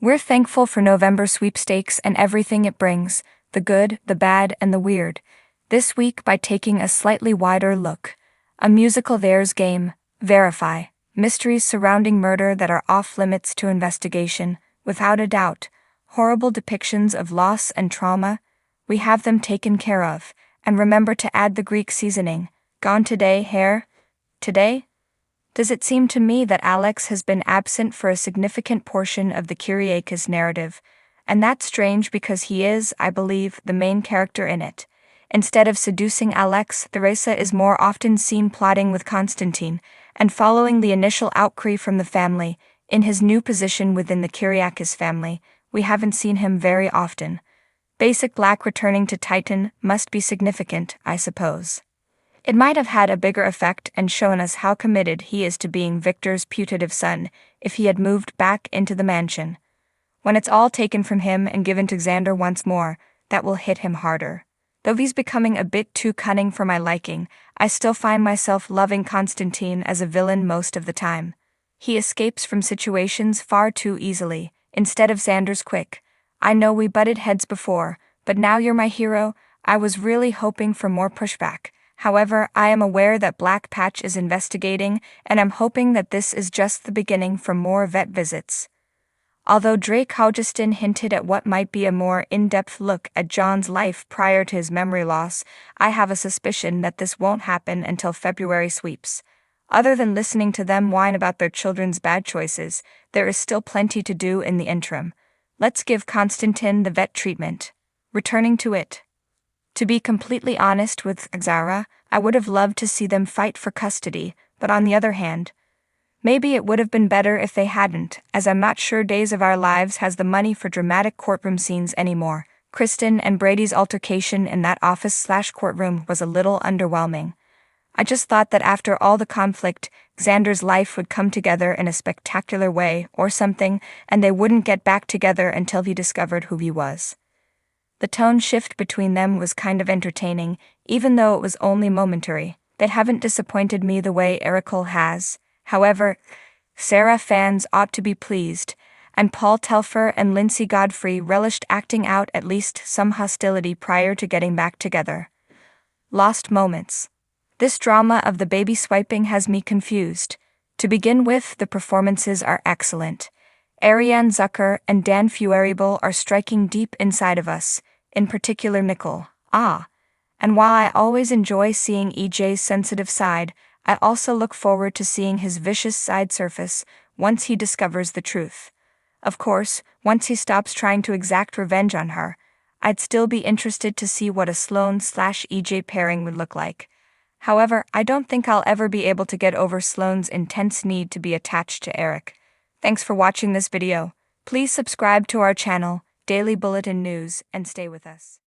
We're thankful for November sweepstakes and everything it brings, the good, the bad, and the weird. This week by taking a slightly wider look. A musical Theirs game, Verify, mysteries surrounding murder that are off limits to investigation, without a doubt. Horrible depictions of loss and trauma, we have them taken care of, and remember to add the Greek seasoning. Gone today, hair? Today? Does it seem to me that Alex has been absent for a significant portion of the Kyriakis narrative, and that's strange because he is, I believe, the main character in it. Instead of seducing Alex, Theresa is more often seen plotting with Constantine, and following the initial outcry from the family. In his new position within the Kyriakis family, we haven't seen him very often. Basic Black returning to Titan must be significant, I suppose. It might have had a bigger effect and shown us how committed he is to being Victor's putative son if he had moved back into the mansion. When it's all taken from him and given to Xander once more, that will hit him harder. Though he's becoming a bit too cunning for my liking, I still find myself loving Constantine as a villain most of the time. He escapes from situations far too easily, instead of Xander's quick. I know we butted heads before, but now you're my hero. I was really hoping for more pushback. However, I am aware that Black Patch is investigating, and I'm hoping that this is just the beginning for more vet visits. Although Drake Haugeston hinted at what might be a more in-depth look at John's life prior to his memory loss, I have a suspicion that this won't happen until February sweeps. Other than listening to them whine about their children's bad choices, there is still plenty to do in the interim. Let's give Constantine the vet treatment. Returning to it. To be completely honest with Zara, I would have loved to see them fight for custody, but on the other hand, maybe it would have been better if they hadn't, as I'm not sure Days of Our Lives has the money for dramatic courtroom scenes anymore. Kristen and Brady's altercation in that office/courtroom was a little underwhelming. I just thought that after all the conflict, Xander's life would come together in a spectacular way or something, and they wouldn't get back together until he discovered who he was. The tone shift between them was kind of entertaining, even though it was only momentary. They haven't disappointed me the way Ericole has. However, Sarah fans ought to be pleased, and Paul Telfer and Lindsay Godfrey relished acting out at least some hostility prior to getting back together. Lost moments. This drama of the baby swiping has me confused. To begin with, the performances are excellent. Ariane Zucker and Dan Feueribel are striking deep inside of us, in particular Nicole. And while I always enjoy seeing EJ's sensitive side, I also look forward to seeing his vicious side surface once he discovers the truth. Of course, once he stops trying to exact revenge on her, I'd still be interested to see what a Sloane/EJ pairing would look like. However, I don't think I'll ever be able to get over Sloane's intense need to be attached to Eric. Thanks for watching this video. Please subscribe to our channel, Daily Bulletin News, and stay with us.